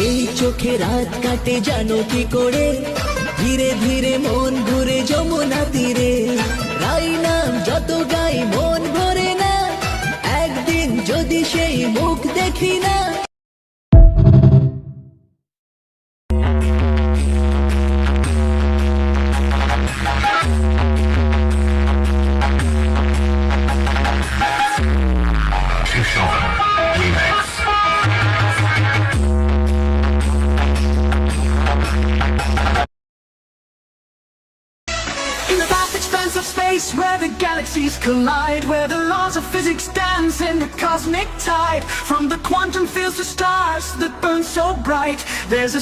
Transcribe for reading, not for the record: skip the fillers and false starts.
এই চোখে রাত কাটে জানো কি করে, ধীরে ধীরে মন ঘুরে যমুনা তীরে। রাই নাম যত গাই মন ভরে না, একদিন যদি সেই মুখ দেখি না। In the vast expanse of space where the galaxies collide, where the laws of physics dance in the cosmic tide, from the quantum fields to stars that burn so bright, there's a